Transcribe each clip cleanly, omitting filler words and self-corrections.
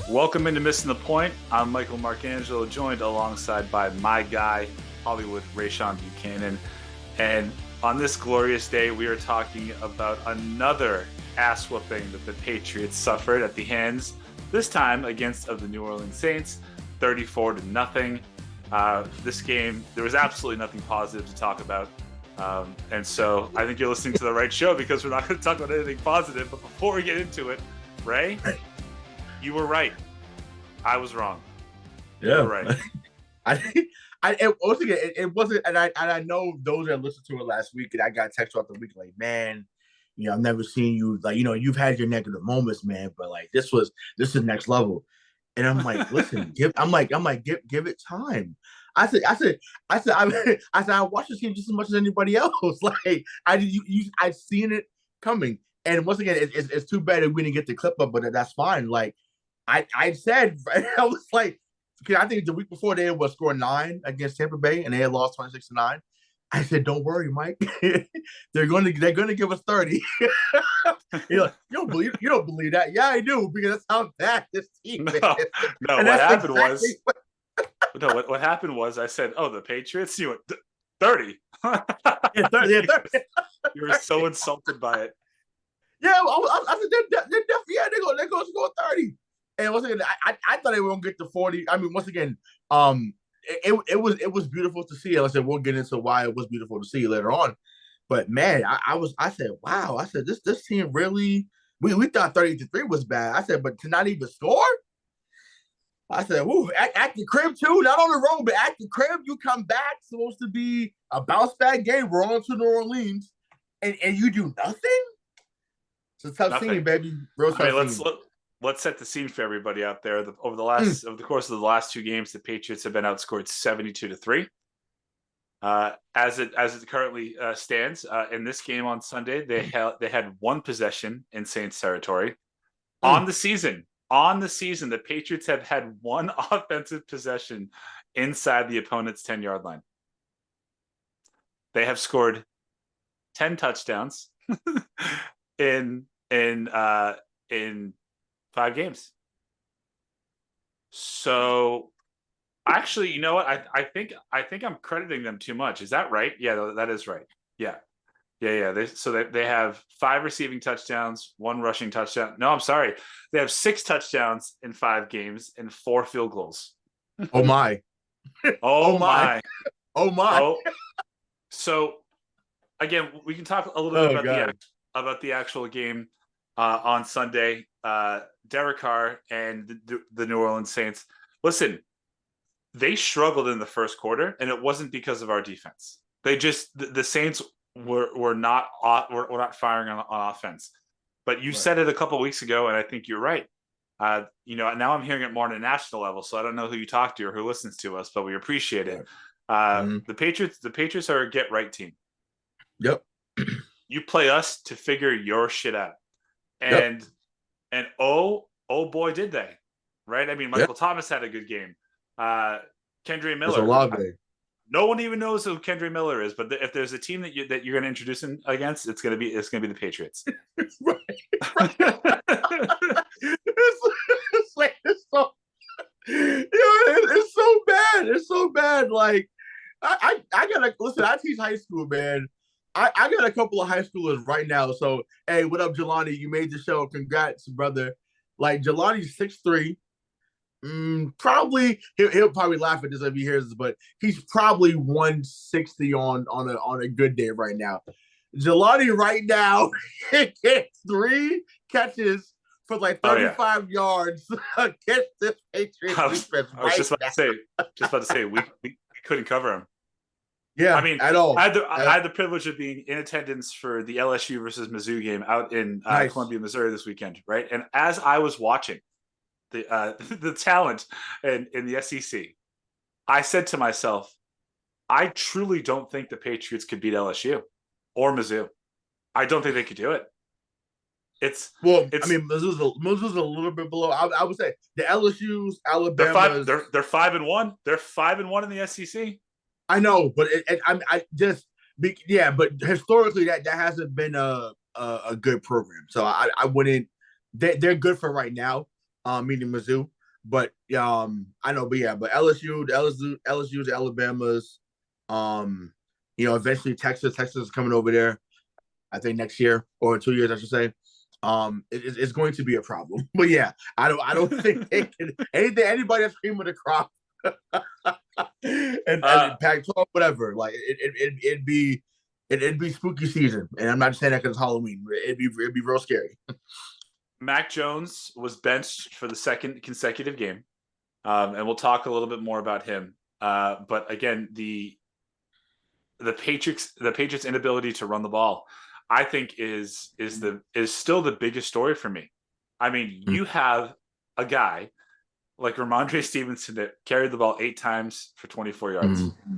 Welcome into Missing the Point. I'm Michael Marcangelo, joined alongside by my guy, Hollywood Rayhsawn Buchanan. And on this glorious day, we are talking about another ass whooping that the Patriots suffered at the hands, this time against the New Orleans Saints, 34-0. This game, there was absolutely nothing positive to talk about. And so I think you're listening to the right show because we're not going to talk about anything positive. But before we get into it, Ray, you were right. I was wrong. Yeah, you were right. It wasn't, and I know those that listened to it last week, and I got text throughout the week like, man, I've never seen you like, you've had your negative moments, man, but like this is next level. And I'm like, listen, give it time. I said, I watched this game just as much as anybody else. Like I've seen it coming. And once again, it's too bad that we didn't get the clip up, but that's fine. Like I said, I was like, because I think the week before they was scoring 9 against Tampa Bay and they had lost 26-9. I said, don't worry, Mike. they're gonna give us 30. You're like, you don't believe that? Yeah, I do, because that's how bad this team is. No, what happened was I said, oh, the Patriots, you went 30. Yeah, 30. You were so insulted by it. Yeah, I said they're definitely they're going to score 30. And once again, I thought they were going to get to 40. I mean, once again, it was beautiful to see. And I said we'll get into why it was beautiful to see later on. But man, I said, wow. I said this team really, we thought 30-3 was bad. I said, but to not even score. I said, "Ooh, at the crib too, not on the road, but at the crib, you come back. Supposed to be a bounce back game. We're on to New Orleans, and you do nothing. It's a tough scene, baby. Real tough scene. Let's set the scene for everybody out there. Over the course of the last 2 games, the Patriots have been outscored 72-3. As it currently stands, in this game on Sunday, they had 1 possession in Saints territory. On the season, the Patriots have had 1 offensive possession inside the opponent's 10-yard line. They have scored 10 touchdowns in 5 games. So actually, you know what? I think I'm crediting them too much. Is that right? Yeah, that is right. Yeah. They have 5 receiving touchdowns, 1 rushing touchdown. No, I'm sorry. They have 6 touchdowns in 5 games and 4 field goals. Oh my. Oh my. Oh my. Oh. So again, we can talk a little bit about the actual game on Sunday. Derek Carr and the New Orleans Saints. Listen, they struggled in the first quarter, and it wasn't because of our defense. They just the Saints were not firing on offense. But you said it a couple of weeks ago, and I think you're right. Now I'm hearing it more on a national level, so I don't know who you talk to or who listens to us, but we appreciate it. The Patriots are a get right team. Yep. You play us to figure your shit out. And oh boy, did they. Right? I mean, Michael Thomas had a good game. Kendre Miller. No one even knows who Kendre Miller is, but if there's a team that you're going to introduce him against, it's going to be the Patriots. Right. It's so bad. It's so bad. Like I gotta listen. I teach high school, man. I got a couple of high schoolers right now. So hey, what up, Jelani? You made the show. Congrats, brother. Like Jelani's 6'3". Probably he'll probably laugh at this if he hears this, but he's probably 160 on a good day right now. Jelani right now gets 3 catches for like 35 yards against this Patriots defense. I was just about to say we couldn't cover him. Yeah, I mean, at all. I had the privilege of being in attendance for the LSU versus Mizzou game out in Columbia, Missouri this weekend, right? And as I was watching the talent in the SEC, I said to myself, I truly don't think the Patriots could beat LSU or Mizzou. I don't think they could do it. I mean, Mizzou's a little bit below. I would say the LSU's, Alabama. They're 5-1. They're 5-1 in the SEC. I know, but but historically that hasn't been a good program. So I wouldn't. They're good for right now. Meaning Mizzou. but I know, but yeah, but LSU, the Alabamas, eventually Texas is coming over there. I think next year or 2 years, I should say. It's going to be a problem. But yeah, I don't think they can anybody that's cream of the crop and Pac-12, whatever. Like it'd be spooky season, and I'm not just saying that because it's Halloween. It'd be real scary. Mac Jones was benched for the second consecutive game, and we'll talk a little bit more about him. But again, the Patriots' inability to run the ball, I think, is still the biggest story for me. I mean, you have a guy like Ramondre Stevenson that carried the ball 8 times for 24 yards. Mm-hmm.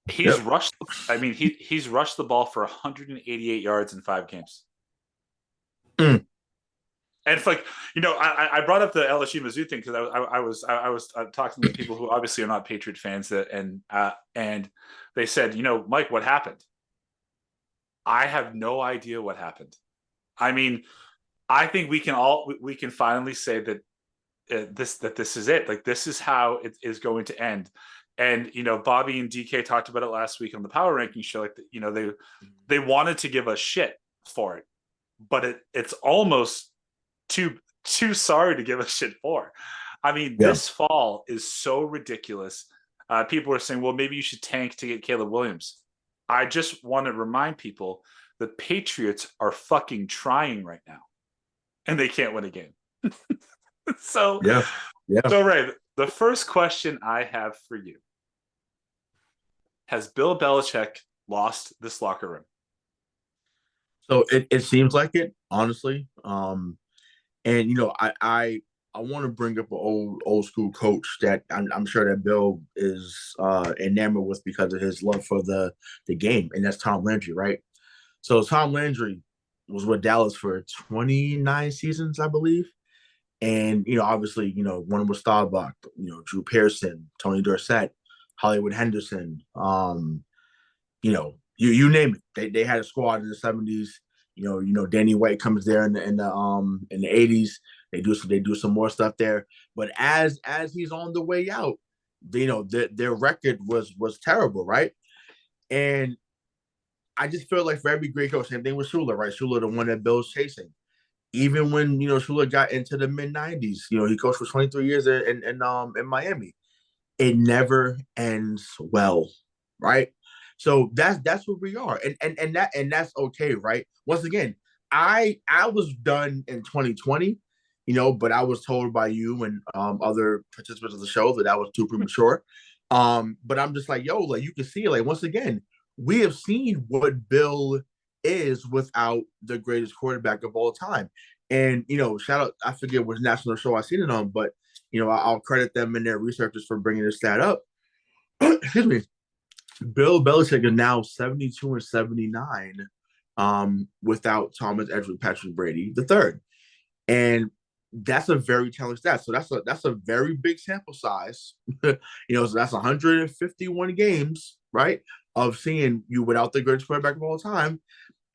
He's rushed. I mean, he's rushed the ball for 188 yards in 5 games. And it's like, I brought up the LSU Mizzou thing because I was talking to people who obviously are not Patriot fans and they said, Mike, what happened? I have no idea what happened. I mean, I think we can finally say that this is it. Like, this is how it is going to end. And Bobby and DK talked about it last week on the Power Ranking show. Like, they wanted to give us shit for it, but it's almost too sorry to give us shit for. I mean, This fall is so ridiculous. People are saying, well, maybe you should tank to get Caleb Williams. I just want to remind people the Patriots are fucking trying right now, and they can't win a game. So Ray, the first question I have for you: has Bill Belichick lost this locker room? So it seems like it, honestly. And I want to bring up an old school coach that I'm sure that Bill is enamored with because of his love for the game, and that's Tom Landry, right? So Tom Landry was with Dallas for 29 seasons, I believe. And, obviously, one was Staubach, Drew Pearson, Tony Dorsett, Hollywood Henderson, you name it. They had a squad in the 70s. Danny White comes there in the 80s. They do some more stuff there. But as he's on the way out, their record was terrible, right? And I just feel like for every great coach, same thing with Shula, right? Shula, the one that Bill's chasing. Even when Shula got into the mid 90s, he coached for 23 years in Miami. It never ends well, right? So that's where we are, and that's okay, right? Once again, I was done in 2020, but I was told by you and other participants of the show that was too premature. But I'm just like, like you can see, like once again, we have seen what Bill is without the greatest quarterback of all time. And shout out, I forget which national show I seen it on, but I'll credit them and their researchers for bringing this stat up. Excuse me. Bill Belichick is now 72-79 without Thomas Edward Patrick Brady III. And that's a very telling stat. So that's a very big sample size. So that's 151 games, right? Of seeing you without the greatest quarterback of all time.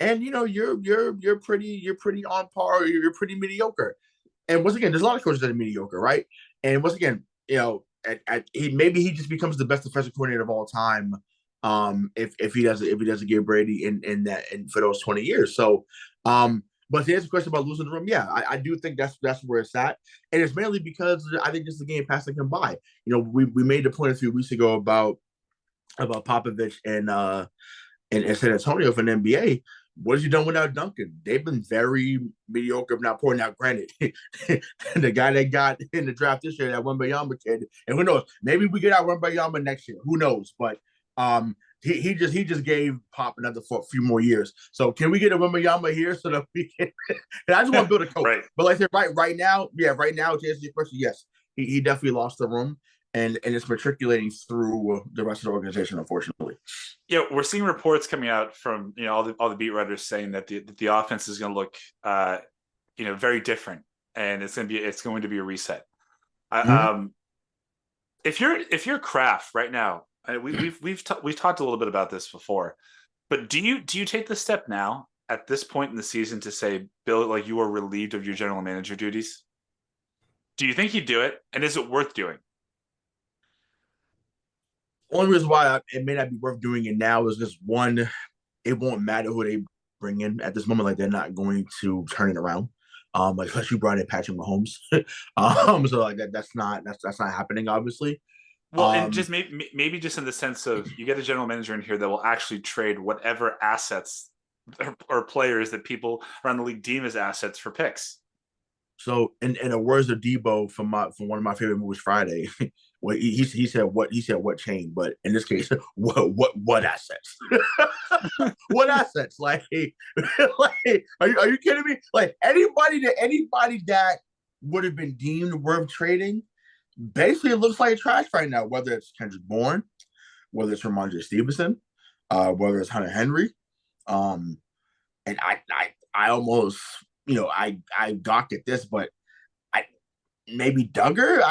And you're pretty on par, you're pretty mediocre. And once again, there's a lot of coaches that are mediocre, right? And once again, maybe he just becomes the best defensive coordinator of all time, if he doesn't get Brady in for those 20 years. So, but to answer the question about losing the room, yeah, I do think that's where it's at, and it's mainly because I think this is a game passing him by. We made the point a few weeks ago about Popovich and San Antonio for an NBA. What has he done without Duncan? They've been very mediocre, if not poor. Now, granted, the guy they got in the draft this year, that Wembanyama kid, and who knows? Maybe we get out Wembanyama next year. Who knows? But he just gave Pop another few more years. So can we get a Wembanyama here so that we can? And I just want to build a coach. Right. But like I said, right now, to answer your question, yes, he definitely lost the room. And it's matriculating through the rest of the organization, unfortunately. Yeah, we're seeing reports coming out from all the beat writers saying that the offense is going to look very different, and it's going to be a reset. Mm-hmm. If you're Kraft right now, we've talked a little bit about this before, but do you take the step now at this point in the season to say, Bill, like, you are relieved of your general manager duties? Do you think he'd do it? And is it worth doing? Only reason why it may not be worth doing it now is just one, it won't matter who they bring in at this moment. Like they're not going to turn it around. Like unless you brought in Patrick Mahomes. So like that's not happening, obviously. Well, and just maybe just in the sense of you get a general manager in here that will actually trade whatever assets or players that people around the league deem as assets for picks. So in the words of Debo from one of my favorite movies, Friday, well, he said what chain, but in this case, what assets? What assets? Like, like are you kidding me? Like anybody that would have been deemed worth trading, basically it looks like trash right now. Whether it's Kendrick Bourne, whether it's Ramondre Stevenson, whether it's Hunter Henry, and I almost I gawked at this, but maybe Duggar.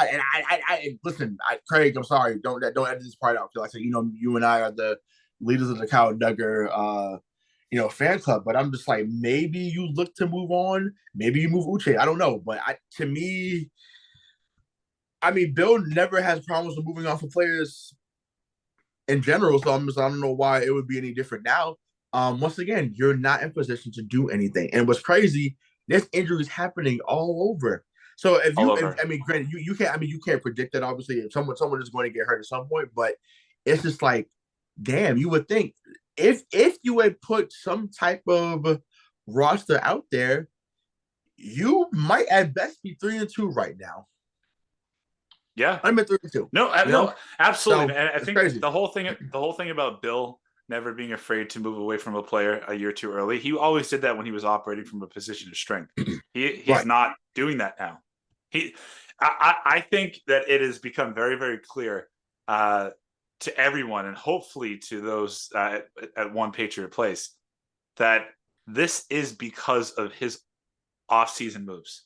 Listen, Craig, I'm sorry. Don't edit this part out. Feel like you and I are the leaders of the Kyle Duggar fan club, but I'm just like maybe you look to move on. Maybe you move Uche. I don't know, but to me, I mean, Bill never has problems with moving on for players in general, so I don't know why it would be any different now. Once again, you're not in position to do anything, and what's crazy, there's injuries happening all over. So I mean, granted, you can't. I mean, you can't predict that. Obviously, if someone is going to get hurt at some point, but it's just like, damn, you would think if you had put some type of roster out there, you might at best be 3-2 right now. Yeah, I'm at 3-2. No, absolutely. So, and I think crazy. the whole thing about Bill never being afraid to move away from a player a year too early. He always did that when he was operating from a position of strength. He's right. Not doing that now. I think that it has become very, very clear to everyone, and hopefully to those at One Patriot Place, that this is because of his off-season moves.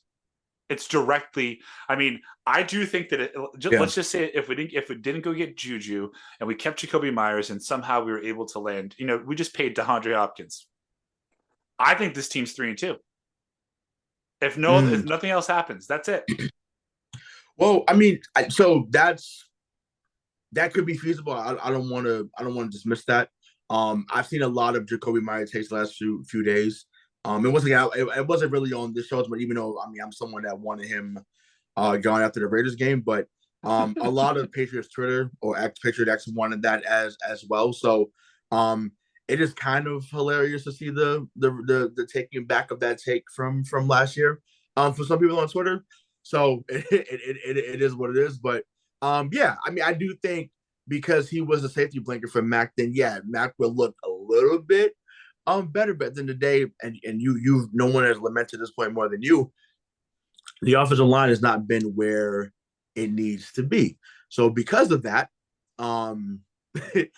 It's directly. I mean, I do think that let's just say if we didn't go get Juju and we kept Jacoby Myers and somehow we were able to land, we just paid DeAndre Hopkins. I think this team's 3-2. If nothing else happens, that's it. Well, I mean, so that could be feasible. I don't want to dismiss that. I've seen a lot of Jacoby Myers takes the last few days. It wasn't really on this show, but even though I'm someone that wanted him going after the Raiders game, but a lot of Patriots Twitter or Patriot X wanted that as well. So it is kind of hilarious to see the taking back of that take from last year for some people on Twitter. So it is what it is. But yeah, I mean, I do think because he was a safety blanket for Mac, then yeah, Mac will look a little bit better. But at the end of the day, and you no one has lamented this point more than you. The offensive line has not been where it needs to be. So because of that, it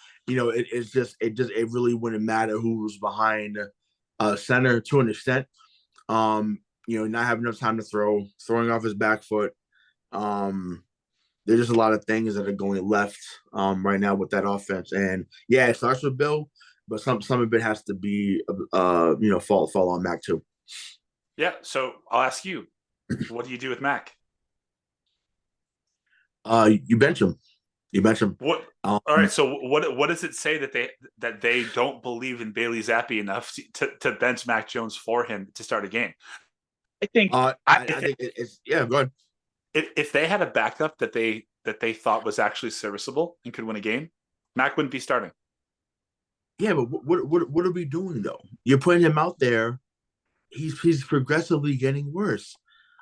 really wouldn't matter who's behind center to an extent. Not having enough time to throwing off his back foot. There's just a lot of things that are going left right now with that offense. And yeah, it starts with Bill, but some of it has to be fall on Mac too. Yeah, so I'll ask you, what do you do with Mac? You bench him. What? All right. So what does it say that they don't believe in Bailey Zappi enough to bench Mac Jones for him to start a game? I think. I think it's go ahead. If they had a backup that they thought was actually serviceable and could win a game, Mac wouldn't be starting. Yeah, but what are we doing though? You're putting him out there. He's progressively getting worse.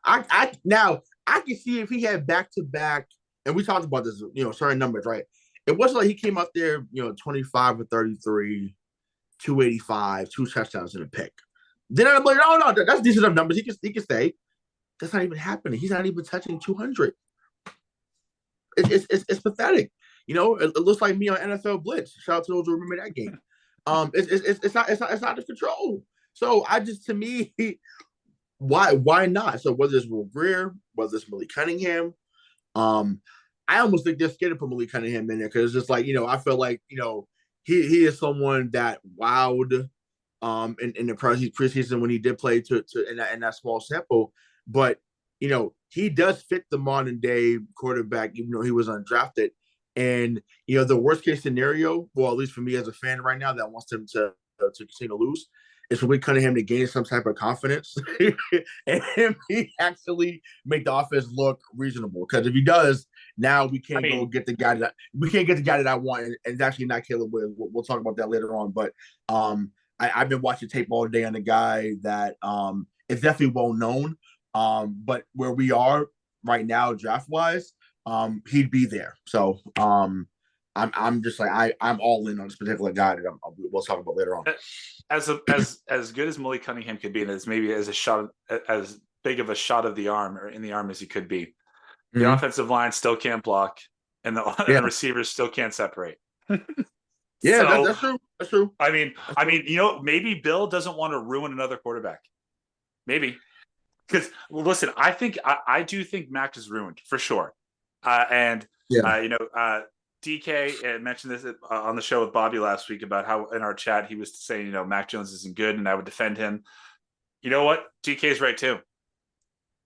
I can see if he had back-to-back, and we talked about this, certain numbers, right? It wasn't like he came out there, 25 or 33, 285, 2 touchdowns and a pick. Then I'm like, no, that's decent enough numbers. He can stay. That's not even happening. He's not even touching 200. It's pathetic. It looks like me on NFL Blitz. Shout out to those who remember that game. It's not the control. So to me, why not? So whether it's Will Greer, whether it's Malik Cunningham, I almost think they're scared to put Malik Cunningham in there because it's just like, I feel like, he is someone that wowed in the preseason when he did play in that small sample. But he does fit the modern day quarterback, even though he was undrafted. And the worst case scenario, well, at least for me as a fan right now that wants him to continue to lose, is for Wick Cunningham to gain some type of confidence and he actually make the offense look reasonable. Because if he does, now we can't go get the guy that I want, and it's actually not Caleb Williams. We'll talk about that later on. But I've been watching tape all day on a guy that is definitely well known. But where we are right now, draft wise, he'd be there. So I'm just like I'm all in on this particular guy that we'll talk about later on. As good as Malik Cunningham could be, and as maybe as big of a shot of the arm or in the arm as he could be, the offensive line still can't block, and the receivers still can't separate. Yeah, so, that's true. That's true. I mean, maybe Bill doesn't want to ruin another quarterback. Maybe. Because listen, I do think Mac is ruined for sure, DK mentioned this on the show with Bobby last week about how in our chat he was saying Mac Jones isn't good and I would defend him. You know what? DK is right too.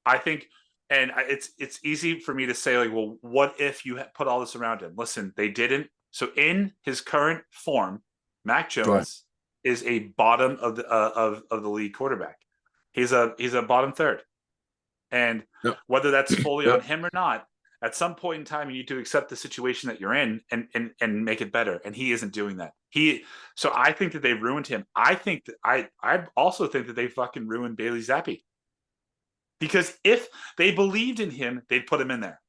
I think, and it's easy for me to say like, well, what if you put all this around him? Listen, they didn't. So in his current form, Mac Jones is a bottom of the league quarterback. He's a bottom third, and whether that's fully on him or not, at some point in time, you need to accept the situation that you're in and make it better. And he isn't doing that. So I think that they ruined him. I also think that they fucking ruined Bailey Zappi, because if they believed in him, they'd put him in there.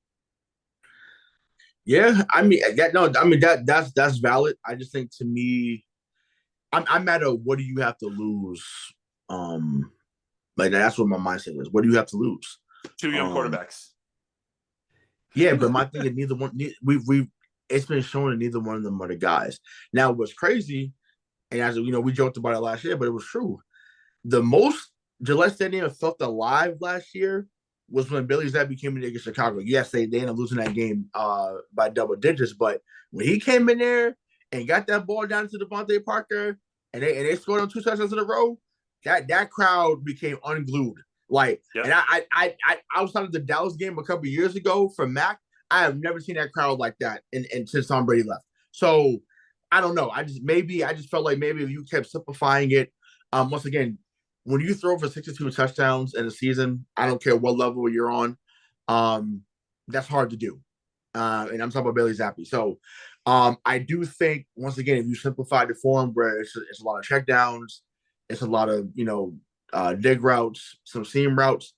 Yeah, that's valid. I just think, to me, I'm mad at what do you have to lose. Like that's what my mindset is. What do you have to lose? 2 young quarterbacks. Yeah, but my thing is neither one. It's been shown that neither one of them are the guys. Now, what's crazy, and as we joked about it last year, but it was true. The most Gillette Stadium felt alive last year was when Billy Zappi came in against Chicago. Yes, they ended up losing that game by double digits, but when he came in there and got that ball down to Devontae Parker and they scored on 2 touchdowns in a row, that crowd became unglued. Like, and I outside of the Dallas game a couple of years ago for Mac, I have never seen that crowd like that and since Tom Brady left. So I don't know. I just felt like maybe if you kept simplifying it, once again, when you throw for 62 touchdowns in a season, I don't care what level you're on, that's hard to do. And I'm talking about Bailey Zappi. So I do think, once again, if you simplify the form where it's a lot of checkdowns, it's a lot of dig routes, some seam routes.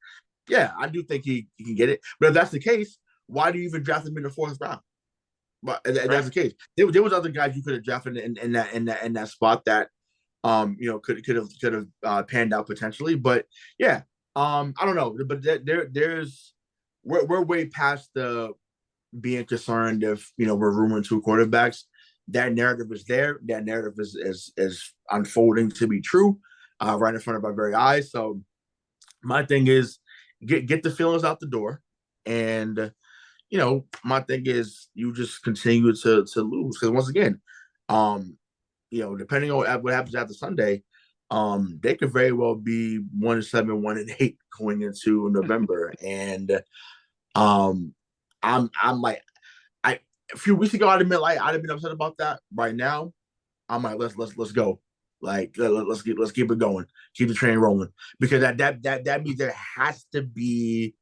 Yeah, I do think he can get it. But if that's the case, why do you even draft him in the 4th round? But that's the case. There was other guys you could have drafted in that spot that could have panned out potentially. But yeah, I don't know. But we're way past the being concerned if we're rumoring 2 quarterbacks. That narrative is there. That narrative is unfolding to be true, right in front of our very eyes. So my thing is get the feelings out the door, and my thing is you just continue to lose, because once again, depending on what happens after Sunday, they could very well be 1-7, 1-8 going into November, and I'm like, a few weeks ago I'd have been upset about that. Right now, I'm like, let's go. Like let's keep it going, keep the train rolling, because that means there has to be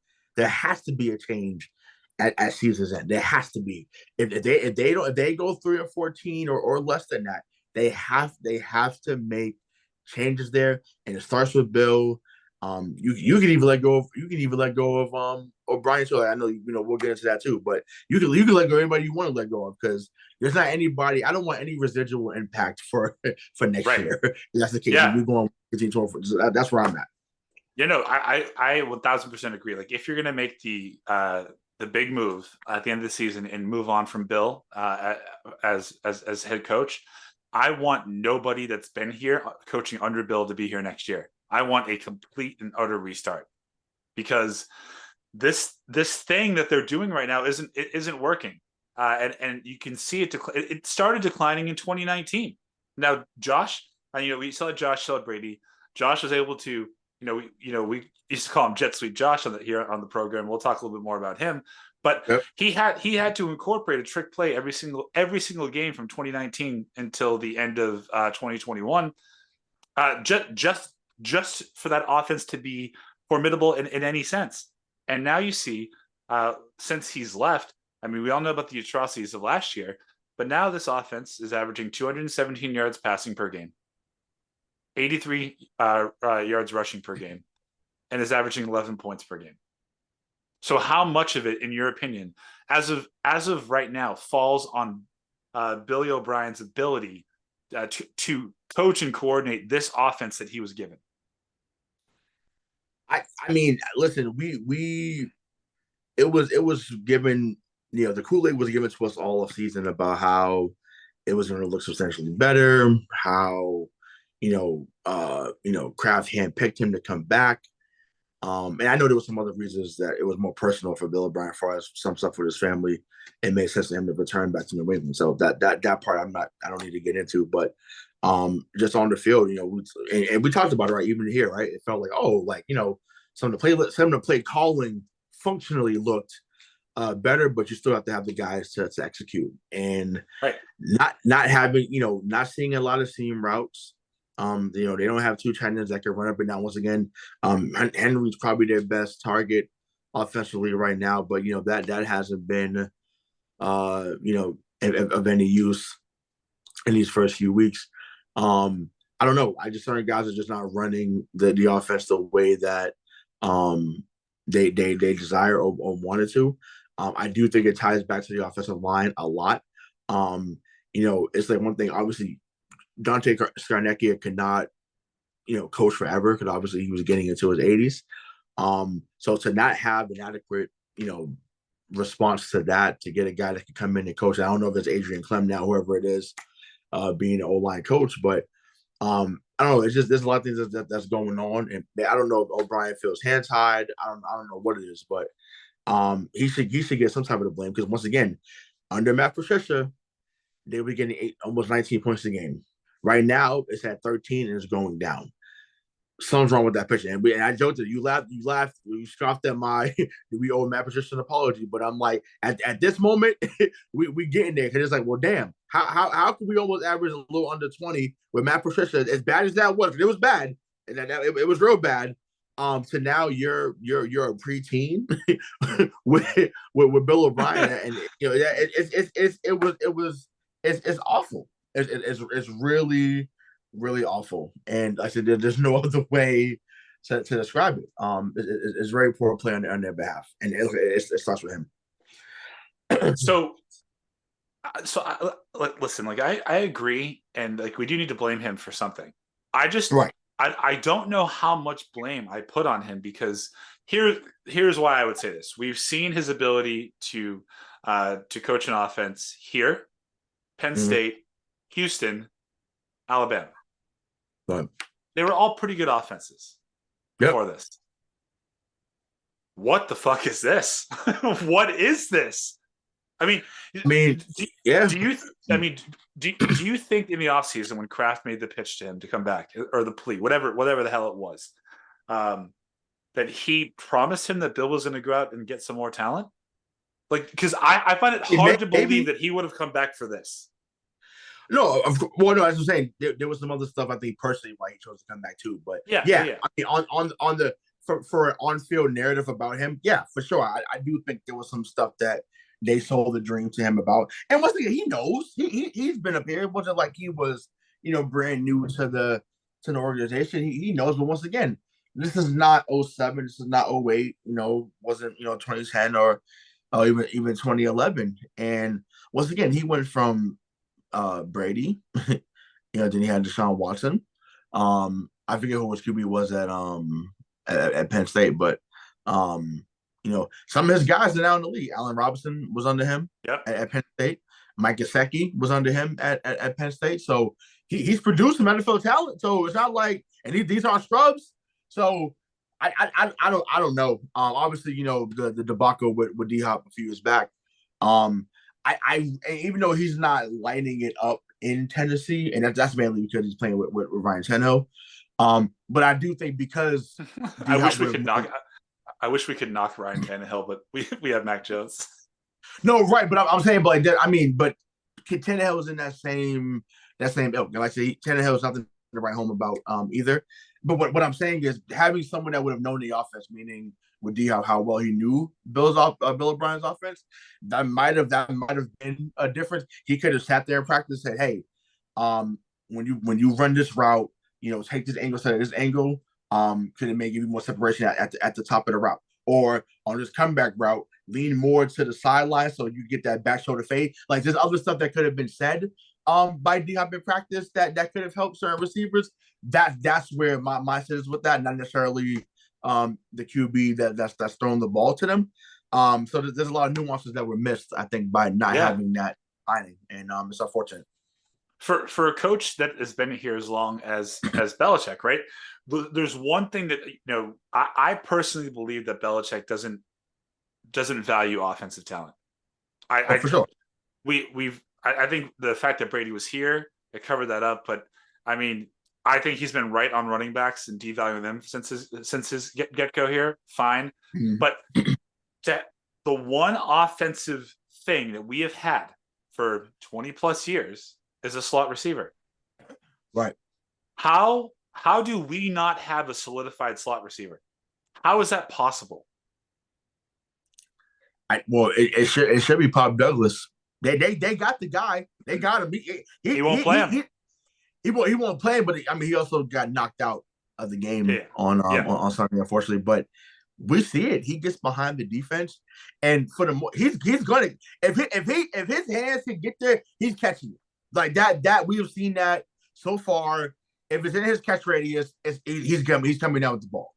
a change at season's end. There has to be. If they go 3-14 or less than that, they have to make changes there, and it starts with Bill. You can even let go of O'Brien too. I know we'll get into that too, but you can let go of anybody you want to let go of, because there's not anybody. I don't want any residual impact for next year. That's the case. Yeah. We're going to continue. That's where I'm at. I 1000% agree. Like, if you're gonna make the big move at the end of the season and move on from Bill as head coach, I want nobody that's been here coaching under Bill to be here next year. I want a complete and utter restart, because this thing that they're doing right now isn't working, and you can see it started declining in 2019. Now Josh, we saw Josh, Brady. Josh was able to we used to call him Jet Sweet Josh here on the program. We'll talk a little bit more about him, but Yep. he had to incorporate a trick play every single game from 2019 until the end of 2021, just for that offense to be formidable in any sense. And now you see, since he's left, I mean, we all know about the atrocities of last year, but now this offense is averaging 217 yards passing per game, 83 yards rushing per game, and is averaging 11 points per game. So how much of it, in your opinion, as of right now, falls on Billy O'Brien's ability to coach and coordinate this offense that he was given? I mean, listen, it was given, the Kool-Aid was given to us all of season about how it was going to look substantially better, how Kraft handpicked him to come back. And I know there was some other reasons that it was more personal for Bill O'Brien, as far as some stuff with his family. It made sense for him to return back to New England. So that part I don't need to get into. But just on the field, and we talked about it, right? Even here, right? It felt like, some of the play calling functionally looked better, but you still have to have the guys to execute. And right. not having, not seeing a lot of seam routes. They don't have two tight ends that can run up and down. Once again, Henry's probably their best target offensively right now, but that hasn't been of any use in these first few weeks. I don't know. I just certain guys are just not running the offense the way that they desire or wanted to. I do think it ties back to the offensive line a lot. It's like one thing, obviously, Dante Scarnecchia could not, coach forever, because obviously he was getting into his 80s. So to not have an adequate, response to that, to get a guy that can come in and coach, I don't know if it's Adrian Clem now, whoever it is, being an O-line coach, but I don't know. It's just, there's a lot of things that's going on, and I don't know if O'Brien feels hand tied. I don't know what it is, but he should get some type of the blame, because once again, under Matt Patricia, they were getting almost 19 points a game. Right now, it's at 13 and it's going down. Something's wrong with that pitcher. And I joked that you laughed, you scoffed at we owe Matt Patricia an apology. But I'm like, at this moment, we getting there, because it's like, well, damn, how could we almost average a little under 20 with Matt Patricia? As bad as that was, it was bad, and it was real bad. To now you're a preteen with Bill O'Brien, and it's awful. It's really, really awful. And I said, there's no other way to describe it. It's very poor play on their behalf, and it starts with him. So listen, like I agree, and like we do need to blame him for something. I don't know how much blame I put on him, because here's why I would say this. We've seen his ability to coach an offense here, Penn State, Houston, Alabama. Right. They were all pretty good offenses before this. What the fuck is this? What is this? Do you think in the offseason, when Kraft made the pitch to him to come back, or the plea, whatever the hell it was, that he promised him that Bill was going to go out and get some more talent? Like, because I find it hard to believe that he would have come back for this. No, no, as I'm saying, there was some other stuff, I think, personally, why he chose to come back too. But yeah. I mean, on the for an on-field narrative about him, yeah, for sure. I do think there was some stuff that they sold the dream to him about. And once again, he knows he's been up here. It wasn't like he was, brand new to the organization. He knows, but once again, this is not 07, this is not 08, wasn't 2010 or even 2011. And once again, he went from Brady, then he had Deshaun Watson. I forget who his QB was at Penn State, but some of his guys are now in the league. Allen Robinson was under him at Penn State. Mike Gesicki was under him at Penn State. So he's produced some NFL talent. So it's not like, and these aren't scrubs. So I don't know. Obviously, the debacle with D-Hop a few years back. I even though he's not lighting it up in Tennessee, and that's mainly because he's playing with Ryan Tannehill. But I do think because I wish we could knock. I wish we could knock Ryan Tannehill, but we have Mac Jones. No, right, but I'm saying, but like, I mean, but Tannehill is in that same ilk. Like I say, Tannehill is nothing to write home about either. But what I'm saying is having someone that would have known the offense, meaning with D how well he knew Bill O'Brien's offense, that might have been a difference. He could have sat there in practice and said, "Hey, when you run this route, take this angle, set this angle. Could it make you more separation at the top of the route, or on this comeback route, lean more to the sideline so you get that back shoulder fade. Like there's other stuff that could have been said by D-Hop in practice that could have helped certain receivers. That's where my mindset is with that, not necessarily the QB that's throwing the ball to them. So there's a lot of nuances that were missed, I think, by not having that signing, and it's unfortunate. For a coach that has been here as long as Belichick, right? There's one thing that I personally believe that Belichick doesn't value offensive talent. For sure. I think the fact that Brady was here, it covered that up. But I mean, I think he's been right on running backs and devaluing them since his get go here. Fine, but the one offensive thing that we have had for 20 plus years is a slot receiver. Right. How do we not have a solidified slot receiver? How is that possible? It should be Pop Douglas. They got the guy. They got him. He won't play him. He won't play, but he also got knocked out of the game on Sunday, unfortunately. But we see it. He gets behind the defense, and for the he's gonna if his hands can get there, he's catching it like that. We have seen that so far. If it's in his catch radius, he's coming down with the ball.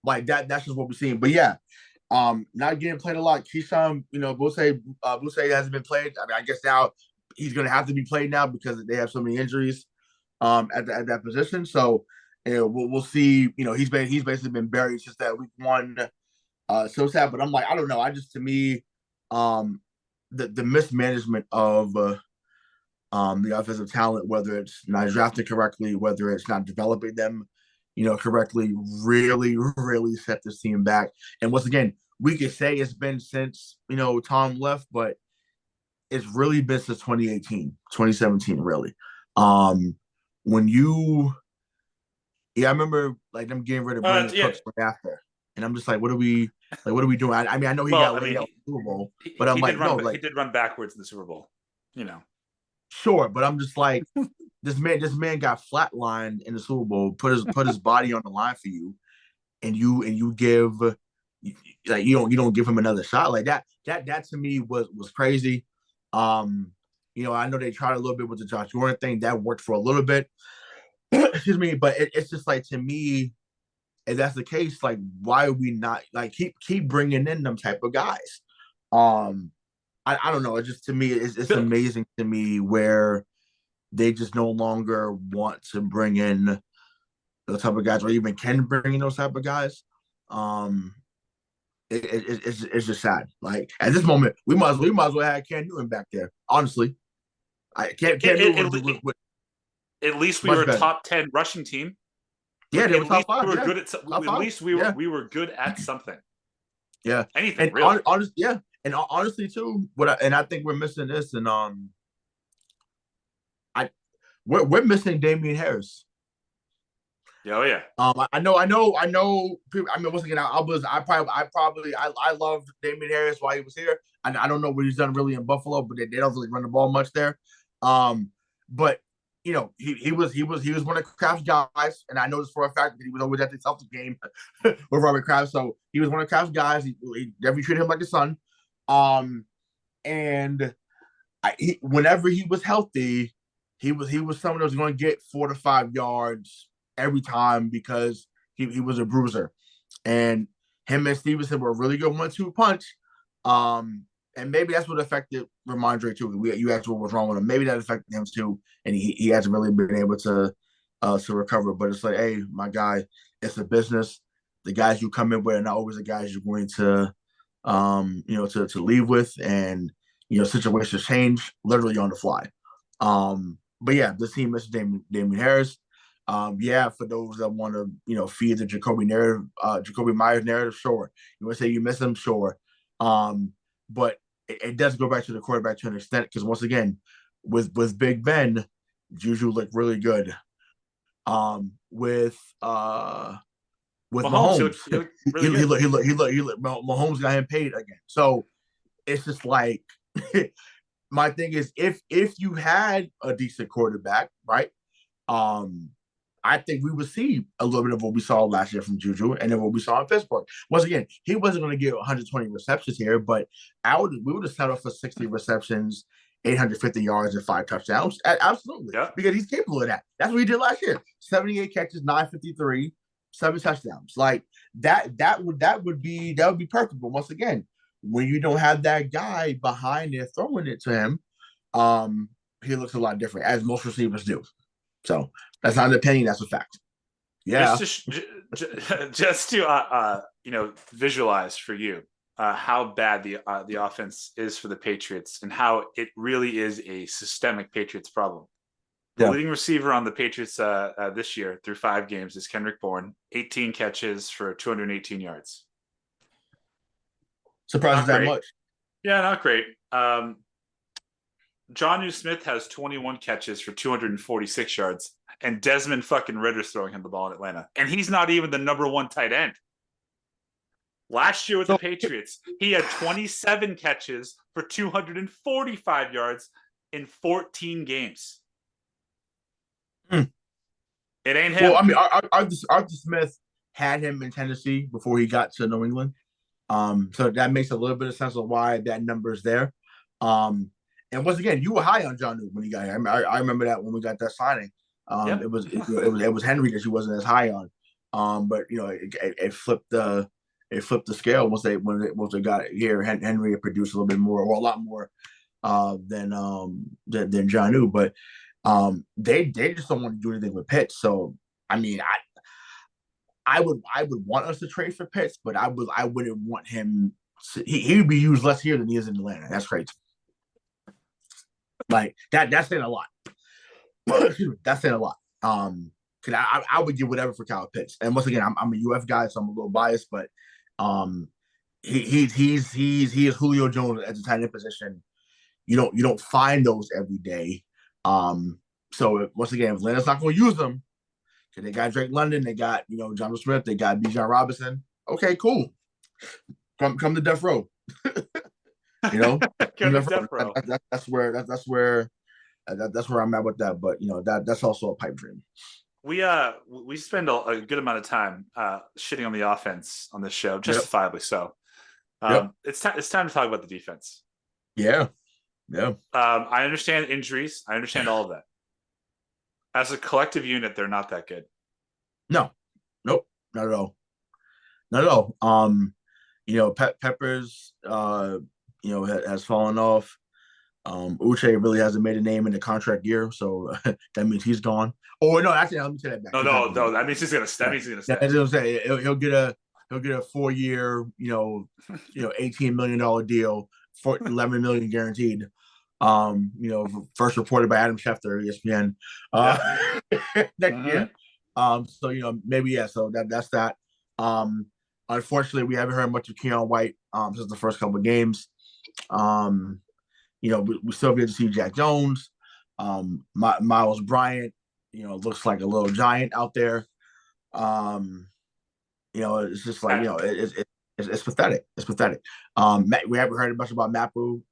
Like that. That's just what we're seeing. But yeah. Not getting played a lot. Keyshawn, Bousse hasn't been played. I mean, I guess now he's going to have to be played now because they have so many injuries at that position. So we'll see. He's basically been buried since that week one. So sad, but I'm like, I don't know. To me, the mismanagement of the offensive talent, whether it's not drafted correctly, whether it's not developing them correctly, really, really set this team back. And once again, we could say it's been since, Tom left, but it's really been since 2018, 2017, really. I remember like them getting rid of Brandon Cooks right after. And I'm just like, what are we doing? I know he got laid out in the Super Bowl, but I'm like, he did run backwards in the Super Bowl, Sure, but I'm just like, this man got flatlined in the Super Bowl, put his body on the line for you, and you give like you don't give him another shot like that. That to me was crazy. I know they tried a little bit with the Josh Gordon thing that worked for a little bit. Excuse me, but it's just like, to me, if that's the case, like why are we not like keep bringing in them type of guys? I don't know. It just, to me, it's amazing to me where they just no longer want to bring in those type of guys, or even can bring in those type of guys. It's just sad. Like at this moment, we might as well have Cam Newton back there. Honestly, Cam Newton at least we were a top 10 rushing team. Yeah, they were top 5. We were good at least we were good at something. Yeah, anything and really. And honestly, too, I think we're missing this, and we're missing Damian Harris. Oh yeah. I know. People, I mean, once again, I loved Damian Harris while he was here. I don't know what he's done really in Buffalo, but they don't really run the ball much there. But he was one of Kraft's guys, and I know this for a fact that he was always at the Celtics game with Robert Kraft. So he was one of Kraft's guys. He definitely treated him like a son. And whenever he was healthy, he was someone that was going to get 4 to 5 yards every time because he was a bruiser. And him and Stevenson were a really good 1-2 punch. And maybe that's what affected Ramondre too. You asked what was wrong with him. Maybe that affected him too, and he hasn't really been able to recover. But it's like, hey, my guy, it's a business. The guys you come in with are not always the guys you're going to to leave with, and situations change literally on the fly. But yeah, this team misses Damian Harris. Yeah, for those that want to, feed the Jacoby Myers narrative, sure. You want to say you miss him, sure. But it does go back to the quarterback to an extent because once again, with Big Ben, Juju looked really good. With Mahomes, Mahomes, he looked really good. Mahomes got him paid again. So it's just like my thing is if you had a decent quarterback, right? Um, I think we would see a little bit of what we saw last year from Juju and then what we saw in Pittsburgh. Once again, he wasn't going to get 120 receptions here, but we would have settled for 60 receptions, 850 yards, and 5 touchdowns. Absolutely. Yeah. Because he's capable of that. That's what he did last year. 78 catches, 953, 7 touchdowns. Like that would be perfect. But once again, when you don't have that guy behind there throwing it to him, he looks a lot different, as most receivers do. So that's not an opinion; that's a fact. Yeah. Just to visualize for you how bad the offense is for the Patriots and how it really is a systemic Patriots problem. The leading receiver on the Patriots this year through 5 games is Kendrick Bourne, 18 catches for 218 yards. Surprised that much. Yeah, not great. Jonnu Smith has 21 catches for 246 yards, and Desmond fucking Ritter's throwing him the ball in Atlanta. And he's not even the number 1 tight end. Last year with the Patriots, he had 27 catches for 245 yards in 14 games. It ain't him. Well, I mean, Arthur Smith had him in Tennessee before he got to New England. So that makes a little bit of sense of why that number is there. And once again, you were high on Jonnu when he got here. I remember that when we got that signing. Yep. It was Henry that she wasn't as high on. But it flipped the scale once they got here. Henry produced a little bit more, or a lot more, than Jonnu. But they just don't want to do anything with Pitts. So I mean, I would want us to trade for Pitts, but I wouldn't want him. He would be used less here than he is in Atlanta. That's crazy. Like that's saying a lot. That's saying a lot. Cause I would give whatever for Kyle Pitts. And once again, I'm a UF guy, so I'm a little biased, but he is Julio Jones at the tight end position. You don't find those every day. So once again, if Atlanta's not going to use them, because they got Drake London, they got John Smith, they got Bijan Robinson. Okay, cool. Come to death row. That's where I'm at with that. But that's also a pipe dream. We spend a good amount of time shitting on the offense on this show, justifiably so. It's time to talk about the defense. Yeah. I understand injuries. I understand all of that. As a collective unit, they're not that good. No, nope, not at all. Peppers, has fallen off. Uche really hasn't made a name in the contract year, so that means he's gone. Oh no, actually, let me say that back. No. That means he's gonna step. He's gonna step. As I was saying, he'll get a 4-year, $18 million deal for $11 million guaranteed. First reported by Adam Schefter, ESPN, next year. So maybe so that's that. Unfortunately, we haven't heard much of Keon White since the first couple of games. We still get to see Jack Jones. Miles Bryant, looks like a little giant out there. It's just like it's pathetic. It's pathetic. We haven't heard much about Mapu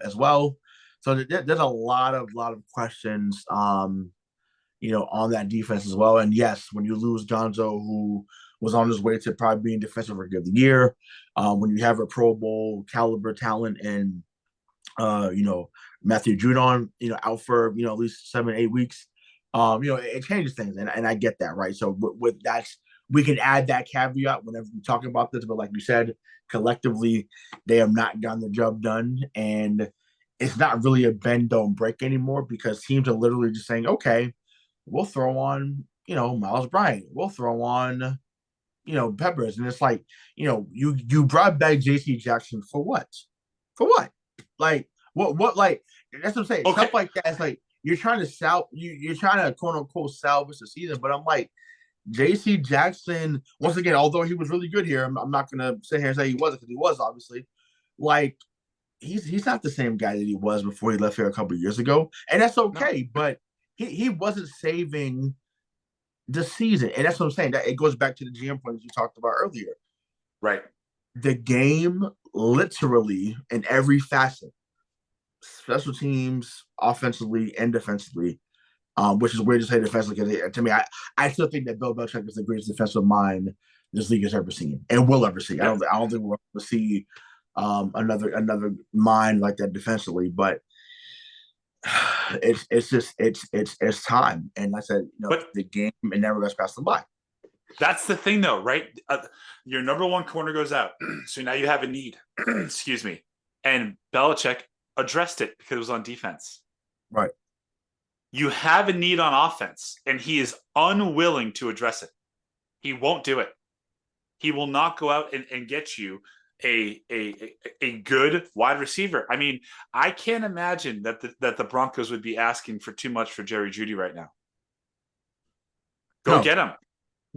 as well. So there's a lot of questions, on that defense as well. And yes, when you lose Gonzo, who was on his way to probably being defensive rookie of the year, when you have a Pro Bowl caliber talent and Matthew Judon, out for at least 7-8 weeks, it changes things, and I get that, right? So with that, we can add that caveat whenever we talk about this. But like you said, collectively, they have not gotten the job done, and it's not really a bend don't break anymore because teams are literally just saying, okay, we'll throw on Miles Bryant, we'll throw on Peppers, and it's like you brought back J.C. Jackson for what? Like what? Like that's what I'm saying. Okay. Stuff like that. It's like you're trying to you're trying to quote unquote salvage the season, but I'm like J.C. Jackson once again, although he was really good here, I'm not gonna sit here and say he wasn't because he was obviously like he's not the same guy that he was before he left here a couple of years ago, and that's okay. No. But he wasn't saving the season, and that's what I'm saying. That it goes back to the GM points you talked about earlier. Right. The game, literally in every facet, special teams, offensively and defensively, which is weird to say defensively because to me, I still think that Bill Belichick is the greatest defensive mind this league has ever seen and will ever see. I don't think we'll ever see another mind like that defensively, but it's time. And like I said, but the game it never gets past them by. That's the thing, though, right? Your number one corner goes out, so now you have a need. Excuse me, and Belichick addressed it because it was on defense. Right. You have a need on offense, and he is unwilling to address it. He won't do it. He will not go out and get you a good wide receiver. I mean, I can't imagine that the Broncos would be asking for too much for Jerry Jeudy right now. Get him.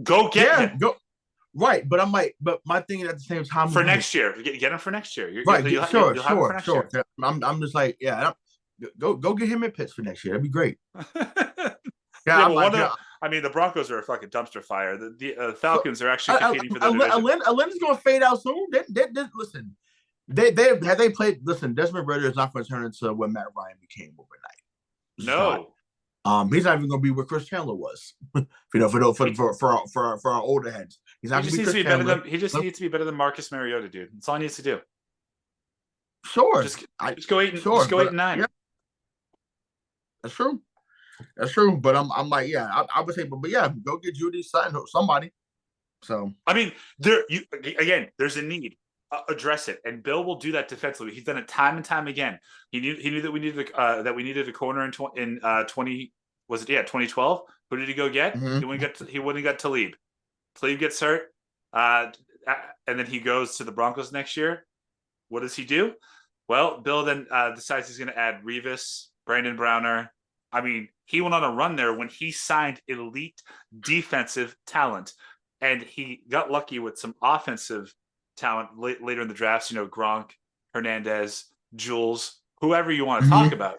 Go get him. Go. Right, but I'm like, but my thing at the same time for next year, get him for next year. Sure. I'm just like, go get him in Pitts for next year. That'd be great. I mean, the Broncos are a fucking dumpster fire. The Falcons are actually competing for the division. Atlanta's going to fade out soon. Listen, they played. Listen, Desmond Ridder is not going to turn into what Matt Ryan became overnight. No. He's not even going to be where Chris Chandler was. For our older heads, he's not going to be Chris Chandler. He just needs to be better than Marcus Mariota, dude. That's all he needs to do. Sure, just go 8-9. Yeah. That's true. That's true. But I'm like, I would say, but go get Jeudy, somebody. So I mean, there's a need. Address it, and Bill will do that defensively. He's done it time and time again. He knew that we needed a corner in 2012. Who did he go get? Mm-hmm. He wouldn't got Talib. Talib gets hurt, and then he goes to the Broncos next year. What does he do? Well, Bill then decides he's going to add Revis, Brandon Browner. I mean, he went on a run there when he signed elite defensive talent, and he got lucky with some offensive talent later in the drafts, Gronk, Hernandez, Jules, whoever you want to talk about.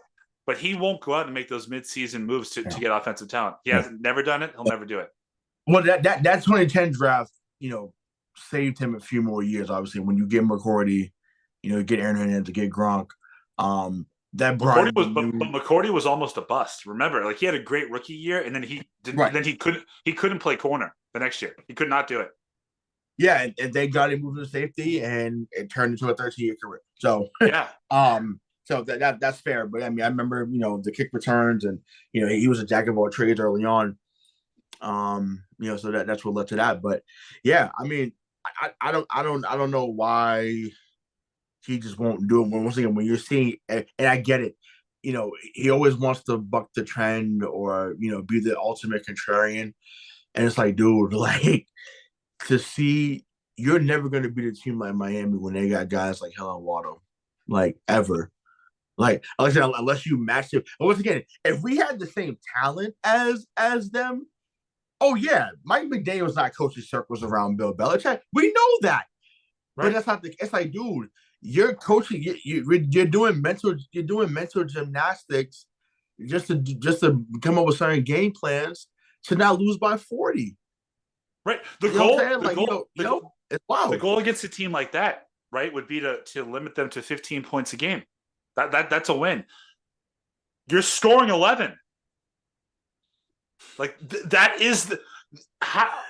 But he won't go out and make those mid-season moves to get offensive talent. He hasn't never done it. He'll never do it. Well, that 2010 draft, saved him a few more years, obviously. When you get McCourty, get Aaron Hernandez, to get Gronk. McCourty was almost a bust. Remember, like he had a great rookie year, and then he didn't. Right. Then he couldn't play corner the next year. He could not do it. Yeah, and they got him moved to safety, and it turned into a 13-year career. So so that's fair. But I mean, I remember the kick returns, and he was a jack of all trades early on. So that's what led to that. But yeah, I mean, I don't know why he just won't do it. Once again, when you're seeing, and I get it, he always wants to buck the trend or be the ultimate contrarian, and it's like, dude, like. To see, you're never going to beat a team like Miami when they got guys like Helen Waddle, like ever. Like I said, unless you match it. And once again, if we had the same talent as them, oh yeah, Mike McDaniel's not coaching circles around Bill Belichick. We know that, right. But that's not the. It's like, dude, you're coaching. You're doing mental gymnastics just to come up with certain game plans to not lose by 40. Right. The goal against a team like that, right, would be to limit them to 15 points a game. That's a win. You're scoring 11. Like that is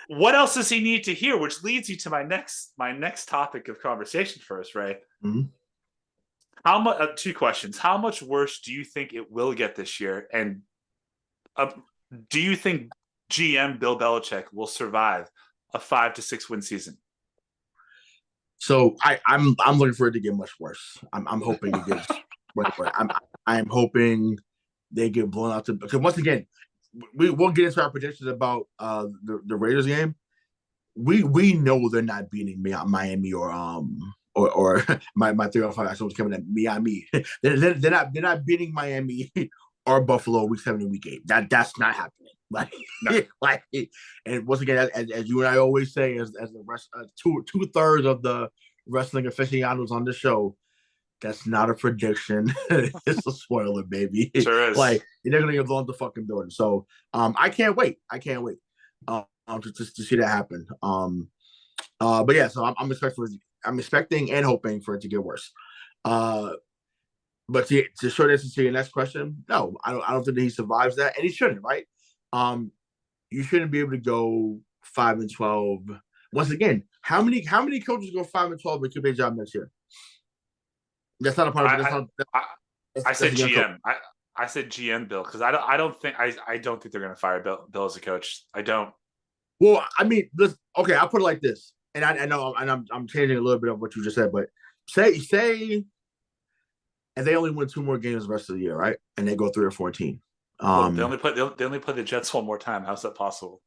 what else does he need to hear? Which leads you to my next topic of conversation first, right? Mm-hmm. How much? Two questions. How much worse do you think it will get this year? And do you think GM Bill Belichick will survive a 5 to 6 win season? So I'm looking for it to get much worse. I'm hoping it gets much worse. I'm hoping they get blown out because once again, we'll get into our predictions about the Raiders game. We know they're not beating Miami or my 305 was coming at Miami. They're not beating Miami or Buffalo week 7 and week 8. That's not happening. Like, no. like, and once again, as you and I always say, as the rest, 2/3 of the wrestling aficionados on the show, that's not a prediction. It's a spoiler, baby. Sure is. Like, they're gonna blow the fucking building. So, I can't wait. To see that happen. But yeah, so I'm expecting and hoping for it to get worse. But to show this to your next question, no, I don't think that he survives that, and he shouldn't, right? You shouldn't be able to go 5-12. Once again, how many coaches go 5-12 and keep their job next year? That's not a part of it. I said GM. I said GM Bill because I don't think they're going to fire Bill as a coach. I don't. Well, I mean, okay, I'll put it like this, and I know, and I'm changing a little bit of what you just said, but say, and they only win 2 more games the rest of the year, right? And they go 3-14. Well, they only play the Jets one more time. How's that possible?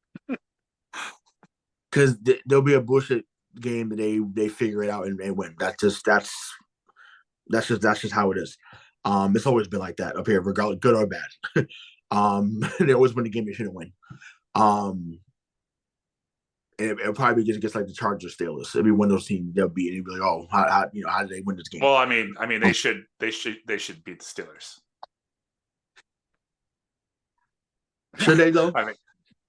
Because there'll be a bullshit game that they figure it out and win. That's just how it is. It's always been like that up here, regardless, good or bad. They always win the game they shouldn't win. It'll probably just gets like the Chargers, Steelers. It'll be one of those teams they'll beat, and you'll be like, oh, how did they win this game? Well, I mean, they should beat the Steelers. Should they though? I mean,